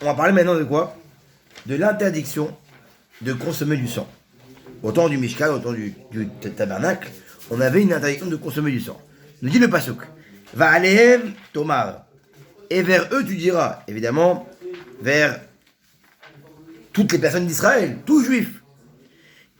on va parler maintenant de quoi? De l'interdiction de consommer du sang. Au temps du Mishkan, au temps du tabernacle, on avait une interdiction de consommer du sang. Nous dit le Pasuk. Va alehem tomar. Et vers eux tu diras, évidemment, vers toutes les personnes d'Israël, tout juif.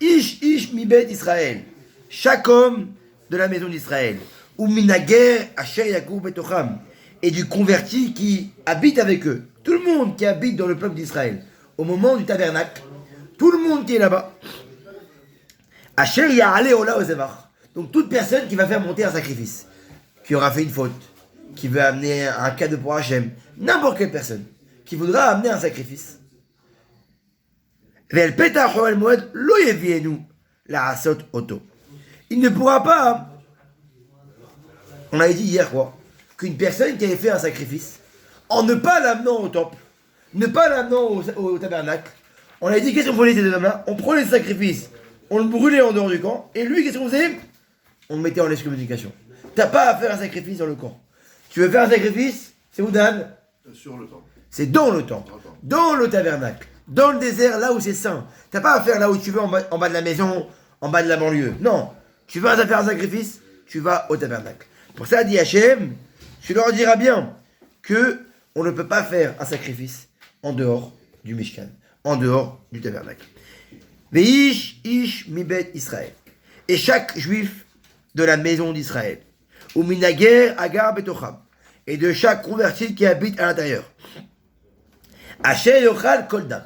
Ish mibet Israël. Chaque homme de la maison d'Israël. Ou minager asher yakour betocham. Et du converti qui habite avec eux. Tout le monde qui habite dans le peuple d'Israël. Au moment du tabernacle. Tout le monde qui est là-bas. Asher ya'ale ola ozemach. Donc toute personne qui va faire monter un sacrifice. Qui aura fait une faute. Qui veut amener un cadeau pour Hachem. N'importe quelle personne. Qui voudra amener un sacrifice. Il ne pourra pas. On avait dit hier quoi, qu'une personne qui avait fait un sacrifice, en ne pas l'amenant au temple, ne pas l'amenant au tabernacle, on avait dit qu'est-ce qu'on prenait ces deux hommes-là? On prenait le sacrifice, on le brûlait en dehors du camp, et lui qu'est-ce qu'on faisait? On le mettait en excommunication. T'as pas à faire un sacrifice dans le camp. Tu veux faire un sacrifice? C'est où Dan? Sur le temps. C'est dans le temple, dans le tabernacle. Dans le désert, là où c'est saint. T'as pas à faire là où tu veux, en bas de la maison, en bas de la banlieue. Non. Tu veux faire un sacrifice, tu vas au tabernacle. Pour ça, dit Hachem, tu leur diras bien que on ne peut pas faire un sacrifice en dehors du Mishkan, en dehors du tabernacle. Veish ish mibet Israël. Et chaque juif de la maison d'Israël. Ou minager agar betocham. Et de chaque converti qui habite à l'intérieur. Hachem yochal koldam.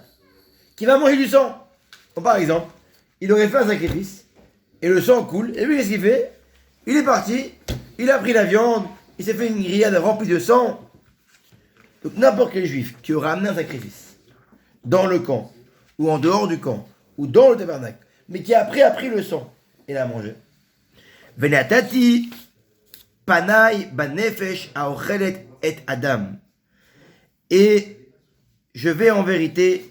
Qui va manger du sang. Bon, par exemple, il aurait fait un sacrifice, et le sang coule, et lui, qu'est-ce qu'il fait? Il est parti, il a pris la viande, il s'est fait une grillade remplie de sang. Donc n'importe quel juif qui aura amené un sacrifice, dans le camp, ou en dehors du camp, ou dans le tabernacle, mais qui après a pris le sang, et l'a mangé. Venatati panai banefesh aochelet et adam. Et je vais en vérité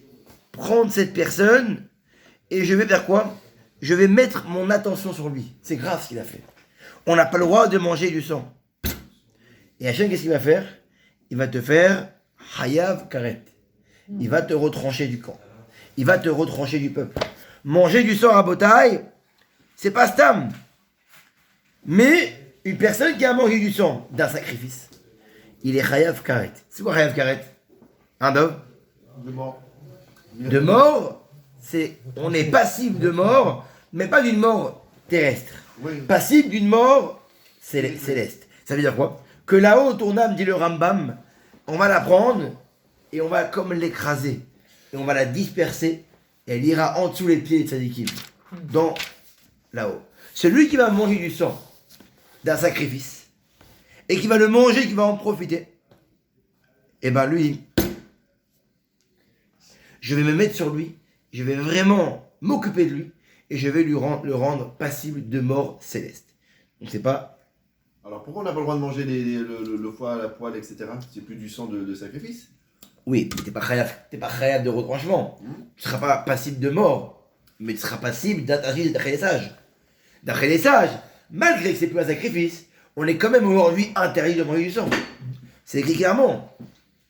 prendre cette personne et je vais faire quoi? Je vais mettre mon attention sur lui. C'est grave ce qu'il a fait. On n'a pas le droit de manger du sang. Et Hachem, qu'est-ce qu'il va faire? Il va te faire Hayav Karet. Il va te retrancher du camp. Il va te retrancher du peuple. Manger du sang à Botaï, c'est pas stam. Mais une personne qui a mangé du sang d'un sacrifice, il est Hayav Karet. C'est quoi Hayav Karet? Un dove? De mort. De mort, on est passible de mort, mais pas d'une mort terrestre. Oui. Passible d'une mort céleste. Ça veut dire quoi? Que là-haut, ton âme, dit le Rambam, on va la prendre et on va comme l'écraser. Et on va la disperser et elle ira en dessous les pieds de Tzadikim. Dans là-haut. Celui qui va manger du sang d'un sacrifice et qui va le manger, qui va en profiter, et ben lui, je vais me mettre sur lui, je vais vraiment m'occuper de lui, et je vais le rendre passible de mort céleste. Donc c'est pas... Alors pourquoi on n'a pas le droit de manger le foie, la poêle, etc. C'est plus du sang de sacrifice. Oui, mais t'es pas khayab de retranchement. Tu seras pas passible de mort, mais tu seras passible d'interdit d'après les sages. D'après les sages, malgré que c'est plus un sacrifice, on est quand même aujourd'hui interdit de manger du sang. C'est écrit clairement.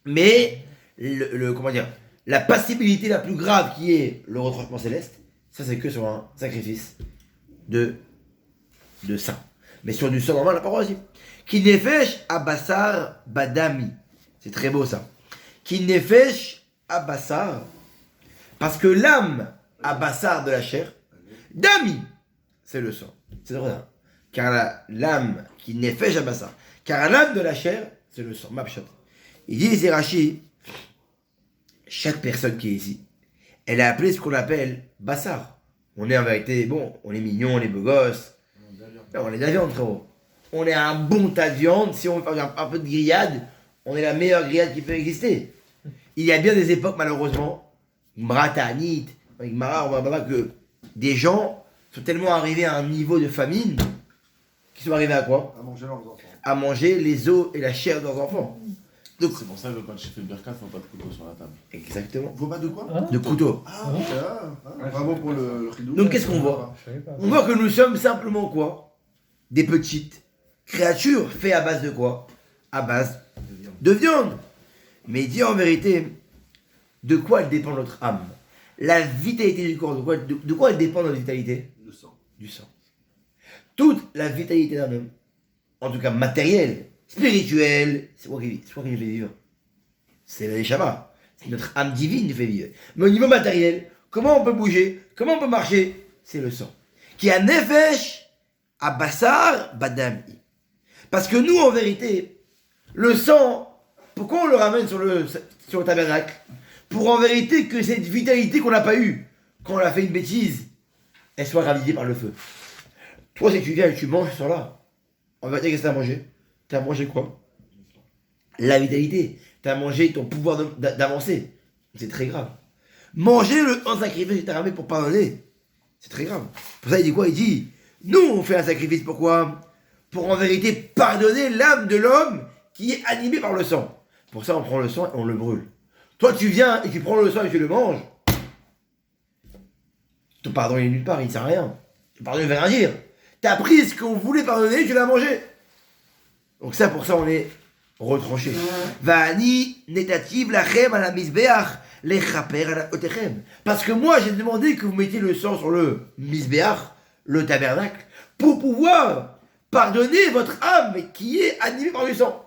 Mais, comment dire, la passibilité la plus grave qui est le retranchement céleste, ça c'est que sur un sacrifice de sang. Mais sur du sang normal, on n'a pas le droit aussi. Qui nefesh abassar badami. C'est très beau ça. Qui nefesh abassar. Parce que l'âme abassar de la chair, dami, c'est le sang. C'est vrai. Hein? Car l'âme qui nefesh abassar. Car l'âme de la chair, c'est le sang. Mapshat. Il dit, c'est Rashi, chaque personne qui est ici, elle a appelé ce qu'on appelle bassar. On est en vérité, bon, on est mignon, on est beau gosse. Non, on est de la viande, frérot. On est un bon tas de viande. Si on fait un peu de grillade, on est la meilleure grillade qui peut exister. Il y a bien des époques, malheureusement, Mratanit, avec Mara, que des gens sont tellement arrivés à un niveau de famine qu'ils sont arrivés à quoi? À manger leurs enfants. À manger les os et la chair de leurs enfants. Donc, c'est pour ça que quand je fais le birkat, il ne faut pas de couteau sur la table. Exactement. Faut pas de quoi? De couteau. Bravo pour le ridou. Donc qu'est-ce qu'on voit? On voit que nous sommes simplement quoi? Des petites créatures faites à base de quoi? À base de viande. Mais il dit en vérité, De quoi elle dépend notre âme? La vitalité du corps, de quoi elle dépend notre vitalité? Le sang. Du sang. Toute la vitalité d'un homme, en tout cas matérielle, spirituelle, c'est quoi qui nous fait vivre? C'est la Neshama. C'est notre âme divine qui nous fait vivre. Mais au niveau matériel, comment on peut bouger? Comment on peut marcher? C'est le sang. Qui a nefesh, à bassar, badam. Parce que nous, en vérité, le sang, pourquoi on le ramène sur le tabernacle? Pour en vérité que cette vitalité qu'on n'a pas eue, quand on a fait une bêtise, elle soit ravivée par le feu. Toi, si tu viens et tu manges sur là, en vérité, qu'est-ce que tu as mangé? Tu as mangé quoi? La vitalité. Tu as mangé ton pouvoir d'avancer. C'est très grave. Manger un sacrifice qui ramé pour pardonner, c'est très grave. Pour ça, il dit quoi? Il dit, nous, on fait un sacrifice, pourquoi? Pour en vérité pardonner l'âme de l'homme qui est animée par le sang. Pour ça, on prend le sang et on le brûle. Toi, tu viens et tu prends le sang et tu le manges. Ton pardon, il est nulle part, il ne sert à rien. Ton pardon, il ne veut rien dire. Tu as pris ce qu'on voulait pardonner, tu l'as mangé. Donc ça, pour ça, on est retranché. Va'ani netativ lachem ala misbeach lechaper ala otechem. Parce que moi, j'ai demandé que vous mettiez le sang sur le misbeach, le tabernacle, pour pouvoir pardonner votre âme qui est animée par le sang.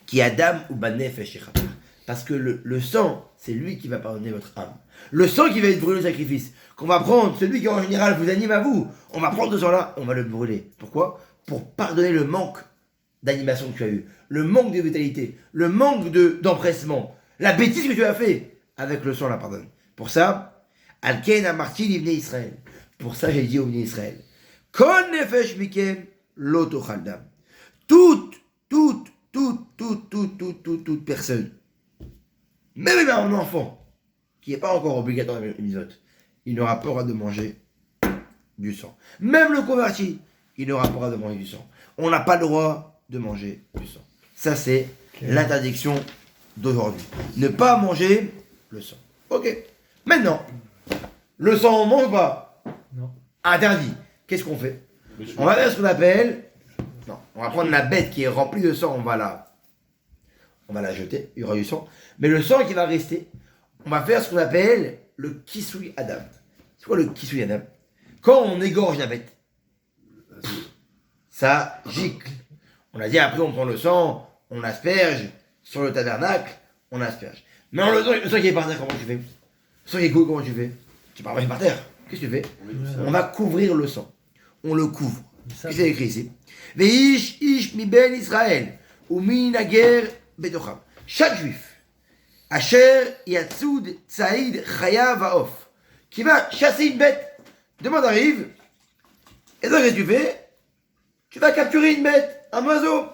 Qui Adam ou banefesh yechaper. Parce que le sang, c'est lui qui va pardonner votre âme. Le sang qui va être brûlé au sacrifice, qu'on va prendre, celui qui en général vous anime à vous, on va prendre ce sang-là, on va le brûler. Pourquoi? Pour pardonner le manque d'animation que tu as eu, le manque de vitalité, le manque d'empressement, la bêtise que tu as fait, avec le sang, on la pardonne. Pour ça, Alken amarti l'ivné Israël. Pour ça, j'ai dit au Bnei Israël, Kol nefesh mikem lo tochal dam. Toute personne, même un enfant, qui n'est pas encore obligatoire de misot, il n'aura pas le droit de manger du sang. Même le converti, il n'aura pas le droit de manger du sang. On n'a pas le droit de manger du sang. Ça, c'est l'interdiction d'aujourd'hui. Ne pas manger le sang. Ok. Maintenant, le sang, on mange ou pas? Non. Interdit. Qu'est-ce qu'on fait? On va faire ce qu'on appelle... Non, on va prendre la bête qui est remplie de sang, on va la jeter, il y aura du sang. Mais le sang qui va rester, on va faire ce qu'on appelle le kisui adam. C'est quoi le kisui adam? Quand on égorge la bête, ça gicle. On a dit après on prend le sang, on asperge sur le tabernacle, on asperge. Mais le sang qui est par terre, comment tu fais? Le sang qui est cool, comment tu fais? Tu peux pas par terre. Qu'est-ce que tu fais? On va couvrir le sang. On le couvre. Qu'est-ce que c'est écrit ici? Veish ish mi ben Israël ou mi nager bedocham. Chaque juif, Asher Yatsoud Tsaïd Chaya Vaof, qui va chasser une bête. Demande arrive, et donc qu'est-ce que tu fais? Tu vas capturer une bête, un oiseau.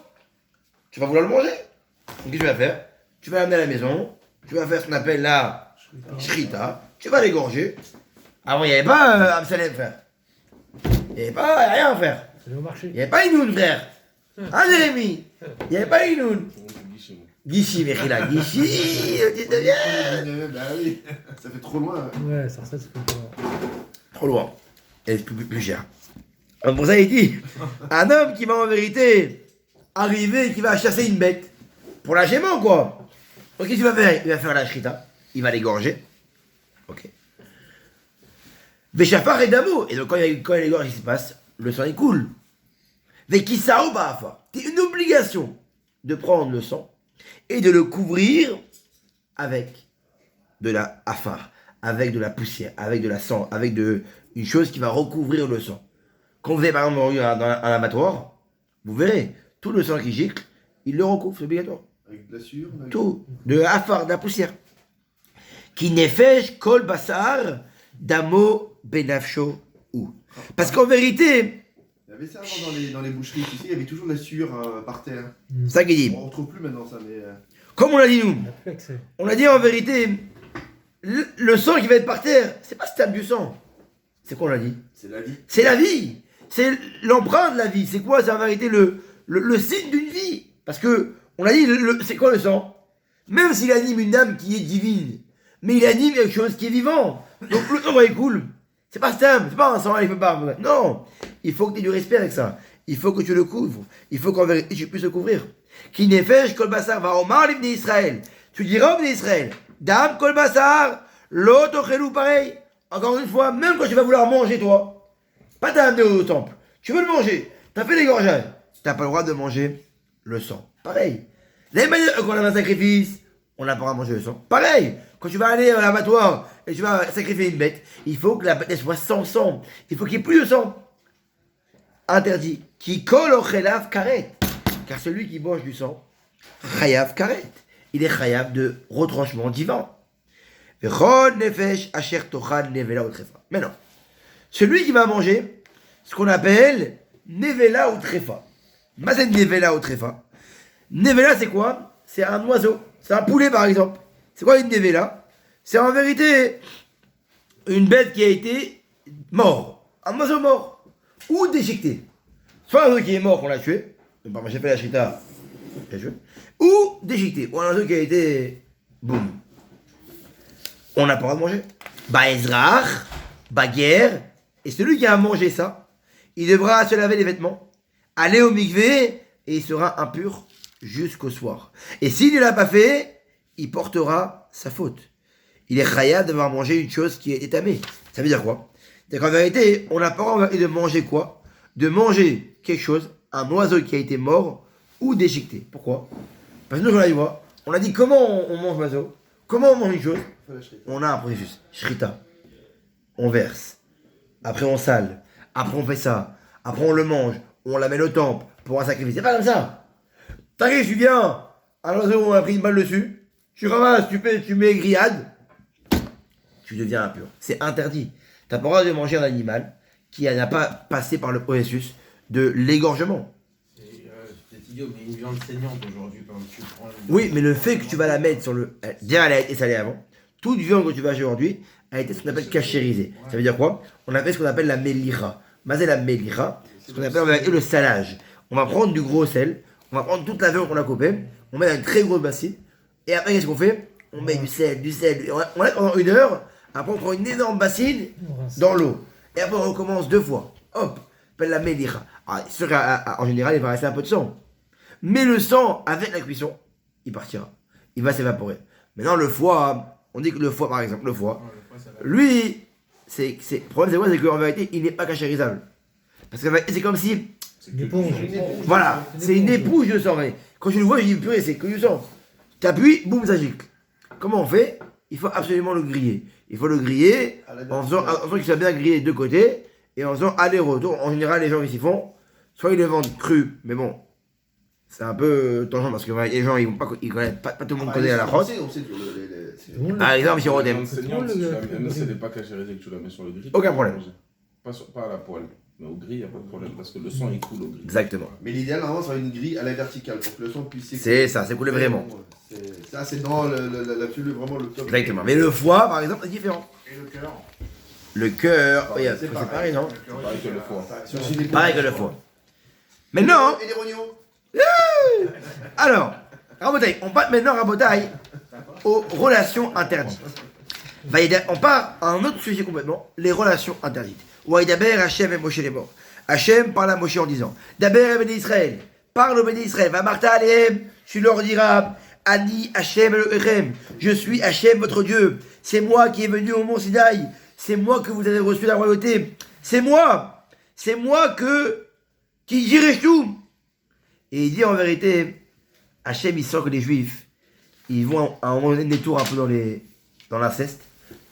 Tu vas vouloir le manger. Donc qu'est-ce que tu vas faire? Tu vas l'amener à la maison, tu vas faire ce qu'on appelle la shrita, tu vas l'égorger. Avant, il n'y avait pas Absalem, frère. Il n'y avait pas rien à faire. C'est au marché. Il n'y avait pas Inoun, frère. Hein, Jérémy? Il n'y avait pas Inoun. Guichy, Mechila, Guichy, Bah oui, ça fait trop loin. Ouais, ça fait trop. trop loin. Et c'est plus cher. Donc pour ça, il dit, un homme qui va en vérité arriver, qui va chasser une bête, pour la gément, quoi. Donc qu'est-ce qu'il va faire? Il va faire la shrita, il va l'égorger. Ok. Véchafar et Damo. Et donc quand il égorge, il se passe, le sang il coule. Vekisao Bahafa. C'est une obligation de prendre le sang et de le couvrir avec de la afar, avec de la poussière, avec de la sang, avec une chose qui va recouvrir le sang. Quand vous allez par exemple dans un abattoir, vous verrez, tout le sang qui gicle, il le recouvre, c'est obligatoire. Avec de la sueur. Tout, de la afar, de la poussière. Qui nefesh kol basar damo benafsho ou. Parce qu'en vérité, Il y avait ça avant dans les boucheries, tu sais, il y avait toujours de la sueur par terre. c'est ça qu'il dit. On ne retrouve plus maintenant ça, mais... Comme on l'a dit nous, Il n'y a plus accès. on a dit en vérité, le sang qui va être par terre, c'est pas stable du sang. C'est quoi on l'a dit? C'est la vie. C'est la vie. C'est l'empreinte de la vie. C'est quoi? C'est en vérité le signe d'une vie. Parce que, on a dit, c'est quoi le sang? Même s'il anime une âme qui est divine, mais il anime quelque chose qui est vivant. Donc le sang est cool. C'est pas stable, c'est pas un sang, il peut pas. Non, il faut que tu aies du respect avec ça. Il faut que tu le couvres. Il faut qu'en vérité tu puisses le couvrir. Qui n'est fait, kol basar va omar l'ibné Israël. Tu diras au Bnei Israël, Dam kol basar, l'autre ochelou pareil. Encore une fois, même quand tu vas vouloir manger, toi, pas t'as amené au temple, tu veux le manger, t'as fait l'égorgeage, t'as pas le droit de manger le sang. Pareil. De la même manière qu'on a un sacrifice, on n'a pas le droit de manger le sang. Pareil, quand tu vas aller à l'abattoir et tu vas sacrifier une bête, il faut que la bête soit sans sang. Il faut qu'il n'y ait plus de sang. Interdit. Qui colle au khelav karet. Car celui qui mange du sang, chayav karet. Il est chayav de retranchement divin. Maintenant, celui qui va manger ce qu'on appelle nevela ou trefa. Mazen nevela ou trefa. Nevela, c'est quoi? C'est un oiseau. C'est un poulet, par exemple. C'est quoi une nevela? C'est en vérité une bête qui a été mort. Un oiseau mort. Ou déchiqueté. Soit un oiseau qui est mort, qu'on l'a tué. Par exemple, j'ai fait la shrita. Ou déchiqueté. Ou un oiseau qui a été... boum. On n'a pas le droit de manger. Baezrach, baguerre. Et celui qui a mangé ça, il devra se laver les vêtements, aller au mikvé, et il sera impur jusqu'au soir. Et s'il ne l'a pas fait, il portera sa faute. Il est chayav d'avoir mangé une chose qui est étamée. Ça veut dire quoi? C'est qu'en vérité, on n'a pas le droit de manger quoi? De manger quelque chose, un oiseau qui a été mort ou déchiqueté. Pourquoi? Parce que nous, on a dit comment on mange l'oiseau, comment on mange une chose. On a un processus. Shrita. On verse. Après on sale. Après on fait ça. Après on le mange. On l'amène au temple pour un sacrifice. C'est pas comme ça. T'arrives, tu viens. Un oiseau, on a pris une balle dessus. Tu ramasses, tu mets grillade. Tu deviens impur. C'est interdit. T'as pas le droit de manger un animal qui n'a pas passé par le processus de l'égorgement. C'est idiot, mais une viande saignante aujourd'hui, quand tu prends... Oui, mais le fait que tu vas la mettre sur le... Bien, elle a été salée avant. Toute viande que tu vas acheter aujourd'hui a été ce qu'on appelle cachérisée. Ça veut dire quoi? On a fait ce qu'on appelle la melicha. Mazé la melicha, c'est ce qu'on appelle le salage. On va prendre du gros sel, on va prendre toute la viande qu'on a coupée, on met dans une très grosse bassine, et après qu'est-ce qu'on fait? On met du sel, on laisse pendant 1 heure, après on prend une énorme bassine dans l'eau. Et après on recommence 2 fois. Hop, on appelle la melicha. C'est sûr qu'en général il va rester un peu de sang. Mais le sang, avec la cuisson, il partira. Il va s'évaporer. Maintenant le foie... On dit que le foie, par exemple, lui, le problème c'est quoi? C'est qu'en vérité, il n'est pas cachérisable. Parce que c'est comme si... Une éponge. Voilà, c'est une éponge de sang. Mais quand je le vois, je dis, purée, c'est que du sang. T'appuies, boum, ça gicle. Comment on fait? Il faut absolument le griller. Il faut le griller en faisant qu'il soit bien grillé de deux côtés et en faisant aller-retour. En général, les gens qui s'y font, soit ils le vendent cru, mais bon, c'est un peu tangent parce que les gens, ils connaissent pas tout le monde connaît la crotte. Par exemple, si on Même si elle n'est pas cachérisée que tu la mets sur le grill. Aucun problème. Pas à la poêle. Mais au grill, il n'y a pas de problème parce que le sang il coule au grill. Exactement. Mais l'idéal, normalement, c'est une grille à la verticale pour que le sang puisse s'écouler. C'est ça, c'est coulé vraiment. Ça, c'est dans l'absolu, vraiment le top. Exactement. Mais le foie, par exemple, c'est différent. Et le cœur? Le cœur, C'est c'est pareil. pareil, non? C'est pareil que le foie. Pareil que le foie. Maintenant, Et les rognons. alors, Rabotaï, on passe maintenant, Rabotaï, aux relations interdites. On part à un autre sujet complètement, les relations interdites. Ouaïdaber, Hachem et Moshe les morts. Hachem parle à Moshe en disant, Daber et Béni Israël, parle au Béni Israël, va Martha Alehem, tu leur diras, Ani Hachem Elohechem, je suis Hachem votre Dieu, c'est moi qui est venu au mont Sinaï, c'est moi que vous avez reçu la royauté, c'est moi qui dirai tout. Et il dit en vérité, Hachem il sent que les Juifs, ils vont à un moment donné des tours un peu dans l'inceste,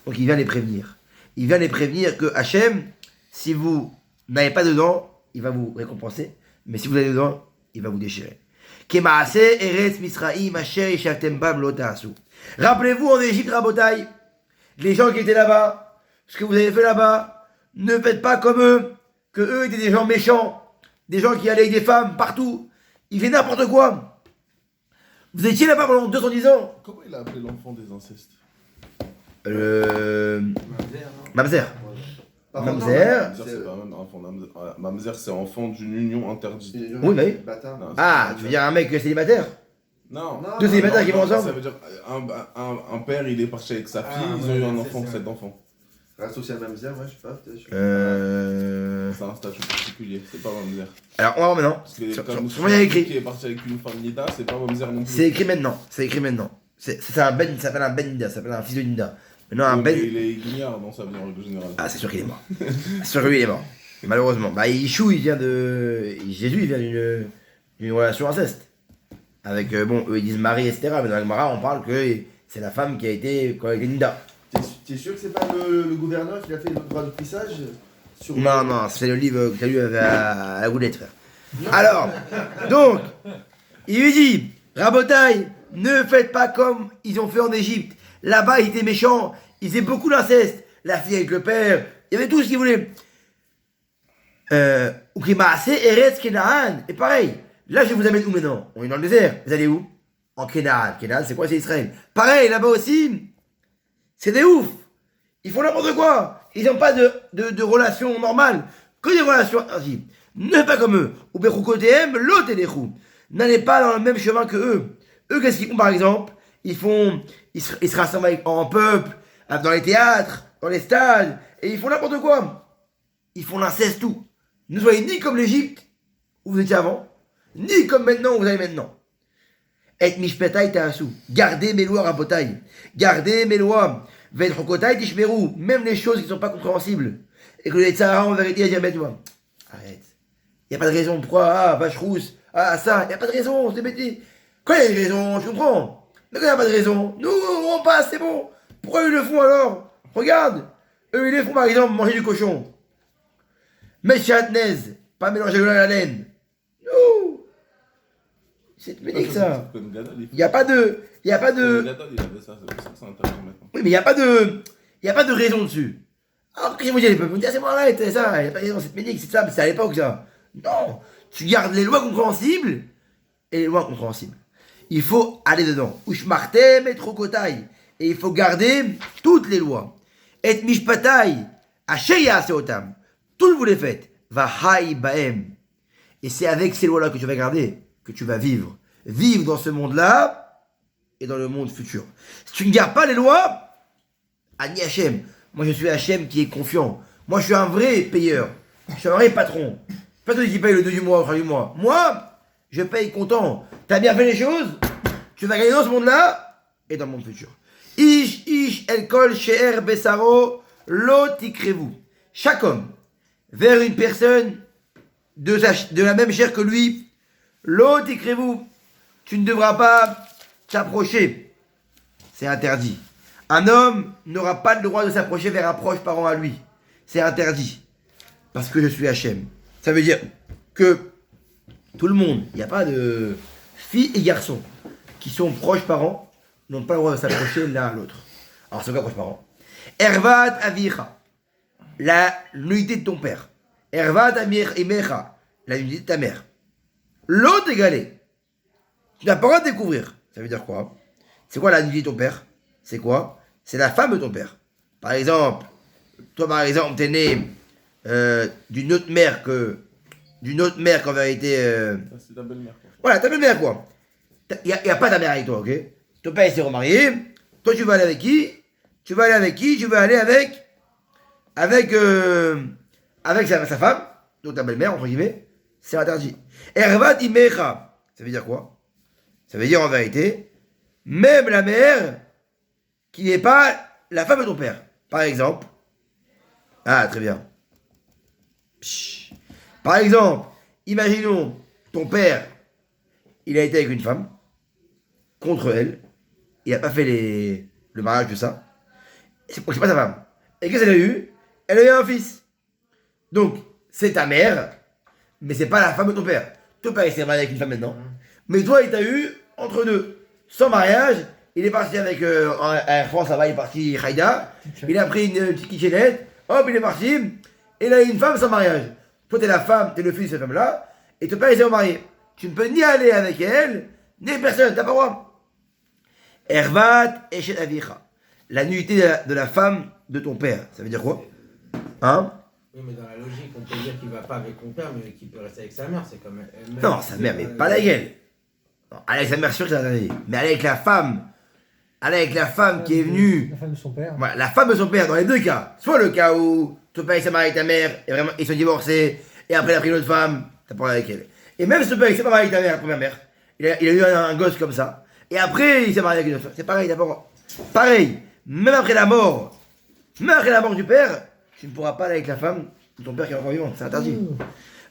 donc il vient les prévenir. Il vient les prévenir que Hachem, si vous n'avez pas dedans, il va vous récompenser, mais si vous avez dedans, il va vous déchirer. Rappelez-vous en Égypte, Rabotaï, les gens qui étaient là-bas, ce que vous avez fait là-bas, ne faites pas comme eux, que eux étaient des gens méchants, des gens qui allaient avec des femmes partout, ils faisaient n'importe quoi. Vous étiez là-bas pendant 210 ans. Comment il a appelé l'enfant des incestes? Mamzer. Mamzer. C'est pas même enfant. Mamzer, c'est enfant d'une union interdite. Oui, mais... Bâtard. Non, Ah, tu veux dire un mec célibataire? Non. Deux célibataires qui vont ensemble? Ça veut dire un père, il est parti avec sa fille, ils ont eu un enfant, cet enfant. Associé à Mamzer, ouais, je sais pas. peut-être, je sais pas. C'est un statut particulier, c'est pas Mamzer. Alors, on va voir maintenant. Parce que Sur comme moi, il y a écrit. qui est parti avec une femme Nida, c'est pas Mamzer non plus. C'est écrit maintenant. C'est écrit maintenant. C'est un Ben, ça s'appelle un Ben Nida, ça s'appelle un fils de Nida. Maintenant, un Oui, Ben. mais il est guignard dans sa vie en règle générale. Ah, c'est sûr qu'il est mort. C'est sûr que lui, il est mort. Malheureusement. Bah, Yishou, il vient de. Jésus, il vient d'une relation inceste. Avec, bon, eux, ils disent Marie, etc. Mais dans le Mara, on parle que c'est la femme qui a été. Qui a été Nida. T'es sûr que c'est pas le gouverneur qui a fait le droit de frissage sur... Non, non, c'est le livre que tu as lu à la goulette, frère. Alors, donc, il lui dit Rabotaï, ne faites pas comme ils ont fait en Égypte. Là-bas, ils étaient méchants, ils faisaient beaucoup d'inceste. La fille avec le père, il y avait tout ce qu'ils voulaient. Ukimase, Eretz, Kenaan. Et pareil, là, je vous amène où maintenant? On est dans le désert. Vous allez où? En Kenaan. Kenaan, c'est quoi? C'est Israël. Pareil, là-bas aussi, c'est des ouf. Ils font n'importe quoi. Ils n'ont pas de relations normales. Que des relations ainsi. Ne faites pas comme eux. Ou Bechukotehem, l'autre et n'allez pas dans le même chemin que eux. Eux, qu'est-ce qu'ils font par exemple? Ils se rassemblent en peuple, dans les théâtres, dans les stades, et ils font n'importe quoi. Ils font l'inceste tout. Ne soyez ni comme l'Égypte, où vous étiez avant, ni comme maintenant, où vous allez maintenant. Et mishpetai ta'asu. Gardez mes lois, rabotai. Gardez mes lois. Vet chokotai tishmeru. Même les choses qui ne sont pas compréhensibles. Et que les tzahara en vérité à dire, mais toi, arrête. Il n'y a pas de raison. Pourquoi? Ah, vache rousse. Ah, ça. Il n'y a pas de raison. C'est bêtise. Quand il y a une raison, je comprends. Mais quand il n'y a pas de raison, nous, on passe, c'est bon. Pourquoi ils le font alors? Regarde. Eux, ils les font par exemple manger du cochon. Mais chatnez. Pas mélanger l'eau à la laine. Nous. C'est médic ça. Il n'y a pas de. Il n'y a pas de. Il avait ça, c'est pour ça que c'est intéressant maintenant. Oui, mais il n'y a pas de. Il n'y a pas de raison dessus. Alors, qu'est-ce que vous dites? Les peuples me dire, c'est bon, arrête, c'est ça. Il n'y a pas de raison, c'est médic, c'est ça, mais c'est à l'époque ça. Non. Tu gardes les lois compréhensibles et les lois incompréhensibles. Il faut aller dedans. Ushmartem et trokotai. Et il faut garder toutes les lois. Et mishpatai. Asheya seotam. Tout vous les faites. Va haï baem. Et c'est avec ces lois-là que tu vas garder, que tu vas vivre. Vivre dans ce monde-là et dans le monde futur. Si tu ne gardes pas les lois, Ani Hachem. Moi je suis Hachem qui est confiant. Moi je suis un vrai payeur. Je suis un vrai patron. Pas celui qui paye le 2 du mois, le 3 du mois. Moi, je paye content. T'as bien fait les choses, tu vas gagner dans ce monde-là et dans le monde futur. Ish, el kol, she'er, besaro, lo tikrevu. Chaque homme, vers une personne de la même chair que lui, lo tikrevu. Tu ne devras pas t'approcher. C'est interdit. Un homme n'aura pas le droit de s'approcher vers un proche parent à lui. C'est interdit. Parce que je suis Hachem. Ça veut dire que tout le monde, il n'y a pas de filles et garçons qui sont proches parents, n'ont pas le droit de s'approcher l'un à l'autre. Alors c'est quoi proche parent? Ervat avicha, la nudité de ton père. Ervat amecha, la nudité de ta mère. L'autre égalé. Tu n'as pas le droit de découvrir. Ça veut dire quoi? C'est quoi la nudité de ton père? C'est quoi? C'est la femme de ton père. Par exemple, toi par exemple, t'es né d'une autre mère qu'en vérité. Ça, c'est ta belle-mère. Quoi. Voilà, ta belle-mère quoi. Il n'y a pas ta mère avec toi, ok? Ton père il s'est remarié. Toi tu vas aller avec qui? Tu vas aller avec qui? Tu vas aller avec sa femme, donc ta belle-mère entre guillemets. C'est interdit. Ervat imecha. Ça veut dire quoi? Ça veut dire en vérité, même la mère qui n'est pas la femme de ton père. Par exemple. Ah, très bien. Psh. Par exemple, imaginons ton père, il a été avec une femme, contre elle, il n'a pas fait le mariage de ça, c'est pas sa femme. Et qu'est-ce qu'elle a eu? Elle a eu un fils. Donc, c'est ta mère, mais c'est pas la femme de ton père. Ton père, il s'est marié avec une femme maintenant, mais toi, il t'a eu entre deux. Sans mariage, il est parti avec Air France, là-bas, il est parti Haïda, il a pris une petite kitchenette, hop, il est parti, et il a eu une femme sans mariage. Toi, t'es la femme, t'es le fils de cette femme-là, et ton père, il s'est marié. Tu ne peux ni aller avec elle, ni avec personne, t'as pas le droit. Ervat Eshet Avicha. La nudité de la femme de ton père. Ça veut dire quoi? Hein? Oui, mais dans la logique, on peut dire qu'il va pas avec ton père, mais qu'il peut rester avec sa mère. C'est comme elle-même. Non, sa mère, mais pas avec elle. Non, aller avec sa mère, sûr que c'est interdit. Mais aller avec la femme. Aller avec la femme qui est venue. La femme de son père. Voilà, la femme de son père, dans les deux cas. Soit le cas où ton père il s'est marié avec ta mère, et vraiment, ils sont divorcés, et après il a pris une autre femme, t'as parlé avec elle. Et même si ton père il s'est pas marié avec ta mère, la première mère, il a eu un gosse comme ça, et après il s'est marié avec une autre femme. C'est pareil d'abord. Pareil, même après la mort du père, tu ne pourras pas aller avec la femme de ton père qui est encore vivant, c'est interdit.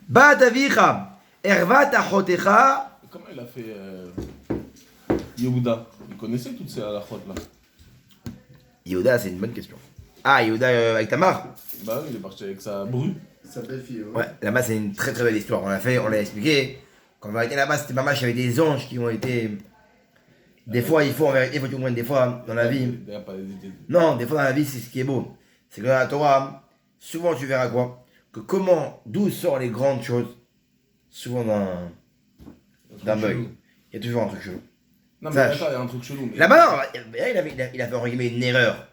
Bat avicha, ervat achotecha. Comment il a fait Yehuda? Il connaissait toutes ces halakhot là. Yehuda, c'est une bonne question. Ah, Yehuda avec Tamar. Bah oui, il est parti avec sa bru. Sa belle-fille, Ouais, là-bas c'est une très très belle histoire. On l'a expliqué. Quand on a été là-bas, c'était Mamash, il y avait des anges qui ont été. Des fois, il faut en vérité, il faut que tu comprennes, des fois dans la vie. Non, des fois dans la vie, c'est ce qui est beau. C'est que dans la Torah, souvent tu verras quoi? Que d'où sortent les grandes choses? Souvent d'un bug. Il y a toujours un truc chelou. Non, mais attends, il y a un truc chelou. Mais... Là-bas, non, il a fait entre guillemets une erreur.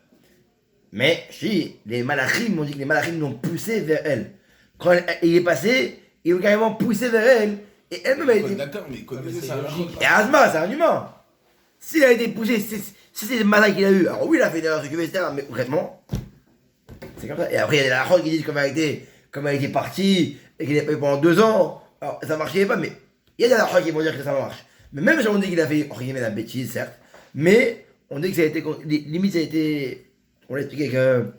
Mais, je dis, les malachim m'ont dit que les malachim l'ont poussé vers elle. Quand il est passé, ils l'ont carrément poussé vers elle. Et elle-même a été. D'accord, mais il connaissait ça. Et Asma, c'est un humain. S'il a été poussé, si c'est le malin qu'il a eu, alors oui, il a fait des erreurs, etc. Mais concrètement, c'est comme ça. Et après, il y a la Chol qui dit comme elle était partie, et qu'il a pas eu pendant 2 ans. Alors, ça marchait pas, mais il y a des Chol qui vont dire que ça marche. Mais même si on dit qu'il a fait, entre guillemets, la bêtise, certes, mais on dit que ça a été, limite, ça a été, on l'a expliqué que.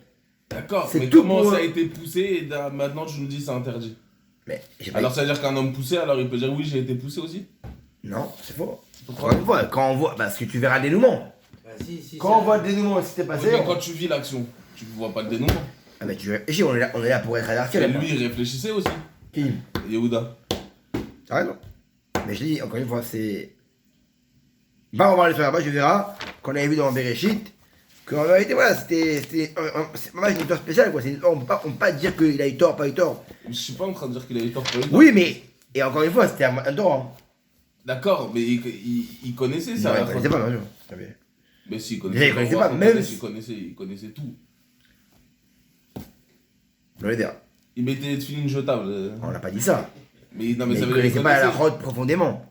D'accord, c'est mais tout comment pour... ça a été poussé et maintenant tu nous dis c'est interdit? Mais, alors ça veut dire qu'un homme poussé, alors il peut dire oui, j'ai été poussé aussi? Non, c'est faux. Pourquoi? Quand on voit, parce que tu verras le dénouement. Bah, Quand on voit le dénouement, si t'es passé. Quand tu vis l'action, tu vois pas le dénouement. Ah, mais tu réfléchis, on est là pour être averti. Et lui, il réfléchissait aussi. Qui? Yehuda. T'as raison. Mais je dis, encore une fois, c'est. Va, on va aller sur là-bas, je verras, qu'on avait vu dans Bereshit, qu'en vérité, voilà, c'est pas une histoire spéciale, quoi. On peut pas dire qu'il a eu tort, pas eu tort. Je suis pas en train de dire qu'il a eu tort pour lui. Oui, mais. Et encore une fois, c'était un tort. D'accord, mais il connaissait ça. Non, il connaissait pas, bien sûr. Mais si, il Déjà, connaissait. il connaissait pas, même. Il connaissait tout. Je vais dire. Il mettait des films jetables. On n'a pas dit ça. Mais non, Mais mais ça il veut dire connaissait pas la route profondément.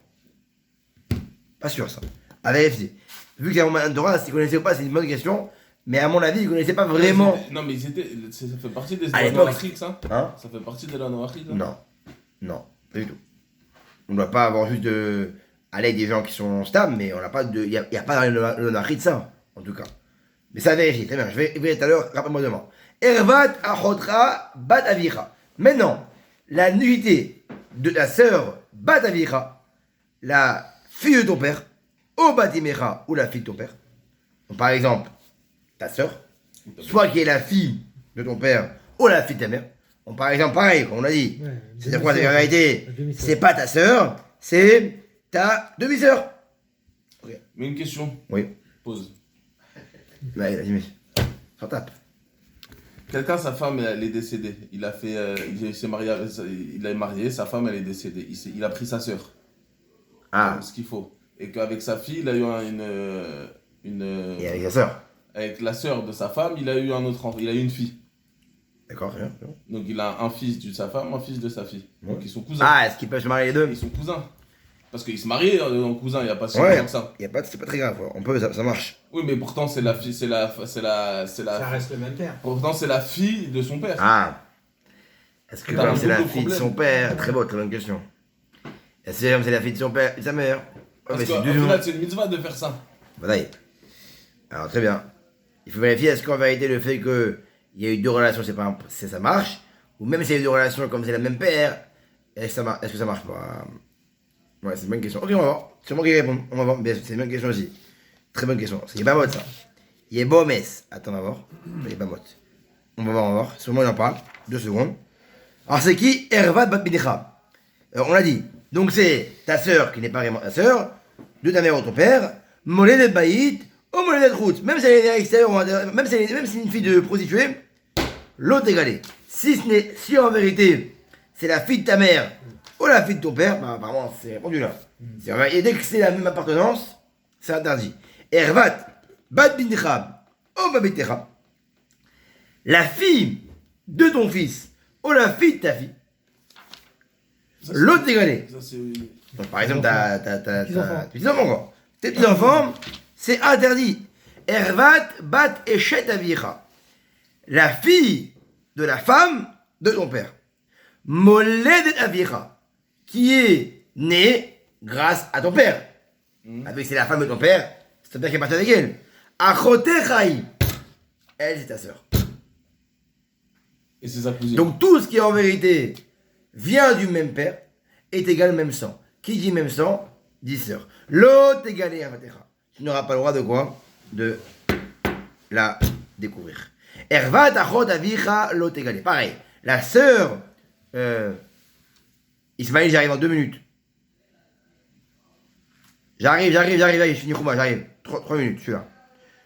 Pas sûr, ça. Avec FC. Vu que c'est un moment d'Andorra, s'il connaissait ou pas, c'est une bonne question. Mais à mon avis, il connaissait pas vraiment. Non, mais ça fait partie des À lois l'époque, noachiques, ça? Hein? Ça fait partie des lois noachiques, là? Non. Non, pas du tout. On ne doit pas avoir juste de. Aller avec des gens qui sont stables, mais on n'a pas de. Il n'y a pas dans le Nahri de ça, en tout cas. Mais ça vérifie, très bien. Je vais tout à l'heure, rappelle-moi demain. Ervat achotra bat avicha. Maintenant, la nuitée de ta sœur bat avicha, la fille de ton père, au batimecha, ou la fille de ton père. Donc, par exemple, ta sœur, soit qui est la fille de ton père, ou la fille de ta mère. Donc, par exemple, pareil, comme on l'a dit. Ouais, C'est-à-dire quoi, c'est la vérité? demi-sœur. C'est pas ta sœur, c'est ta demi-sœur. Mais une question. Oui. Pause. Ouais, vas-y, mais. S'en tape. Quelqu'un, sa femme, elle est décédée. Il a fait, il s'est marié, il est marié, sa femme, elle est décédée. Il a pris sa sœur. Ah. Ce qu'il faut. Et qu'avec sa fille, il a eu une. Et avec sa sœur. Avec la sœur de sa femme, il a eu un autre enfant. Il a eu une fille. D'accord, très bien. Donc il a un fils de sa femme, un fils de sa fille. Donc ils sont cousins. Ah, est-ce qu'ils peuvent se marier les deux? Ils sont cousins. Parce qu'ils se mariaient en cousins, il n'y a pas si Ouais, longtemps que ça. c'est pas très grave, on peut, ça marche. Oui, mais pourtant c'est la fille, Ça reste le même père. Pourtant c'est la fille de son père. Ah. Est-ce que T'as comme un c'est la double fille de problème. son père? Très bonne question. Est-ce que comme c'est la fille de son père et de sa mère? Ouais, Parce mais qu'au c'est du final c'est une mitzvah de faire ça. Badaï. Alors très bien. Il faut vérifier est-ce qu'en vérité le fait qu'il y a eu 2 relations, ça marche, ou même s'il y a eu 2 relations comme c'est la même père, est-ce que ça marche pas? Ouais, c'est une bonne question. Ok, on va voir. C'est moi qui réponds. On va voir. Bien, c'est une bonne question aussi. Très bonne question. C'est pas mot ça. Il est beau, mais. Attends, on va voir. Il est pas mot. On va voir. Sûrement il en parle. 2 secondes. Alors c'est qui? Ervat bat binecha. On l'a dit. Donc c'est ta sœur qui n'est pas vraiment ta sœur, de ta mère ou ton père, mollet de baït, ou mollet de route. Même si elle est à l'extérieur, même si c'est une fille de prostituée, l'autre égalé. Si en vérité c'est la fille de ta mère ou la fille de ton père, bah apparemment c'est répondu là. Et dès que c'est la même appartenance, c'est interdit. Ervat bat binecha, ou babitecha. La fille de ton fils ou la fille de ta fille. L'autre égalé. Ça c'est. Donc, par exemple, t'as Petits-enfants. tes petits-enfants, quoi. Tes petits-enfants, c'est interdit. Ervat bat eshet avicha. La fille de la femme de ton père. Moledet avicha. Qui est née grâce à ton père. Avec c'est la femme de ton père, c'est ton père qui est parti avec elle. Achotechai, elle c'est ta sœur. Et c'est sa cousine. Donc tout ce qui en vérité vient du même père est égal au même sang. Qui dit même sang dit sœur. L'autre égalé à Vatecha. Tu n'auras pas le droit de quoi? De la découvrir. Ervat achot avicha l'autre égalé. Pareil. La sœur Ismaël, j'arrive en 2 minutes. J'arrive, je finis Khouma, j'arrive. 3 minutes, je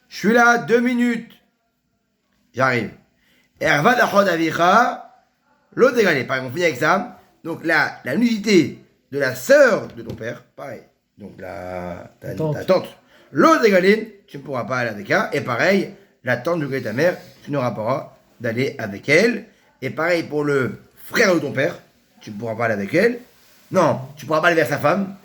suis là, 2 minutes. J'arrive. Ervat achot avicha l'autre égalé. Pareil, on finit avec ça. Donc la nudité de la sœur de ton père, pareil. Donc ta tante. L'autre égalé, tu ne pourras pas aller avec elle. Et pareil, la tante de ta mère, tu n'auras pas le droit d'aller avec elle. Et pareil pour le frère de ton père, tu ne pourras pas aller avec elle. Non, tu ne pourras pas aller vers sa femme.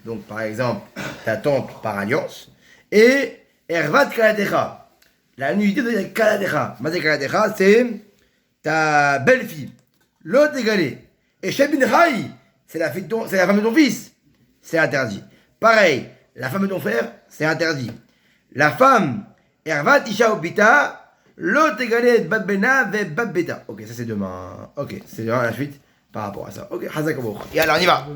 Donc par exemple, ta tante par alliance. Et Ervat Kalatecha, la nudité de Kalatecha. Mazé Kalatecha, c'est ta belle-fille. L'autre égalé. Et Shebin Chai, c'est la femme de ton fils. C'est interdit. Pareil, la femme de ton frère, c'est interdit. La femme, Ervat Isha Obita, l'autre égalé Bab Bena ve Bab Beta. Ok, ça c'est demain. Ok, c'est demain la suite par rapport à ça. Ok, Hazak. Et alors on y va.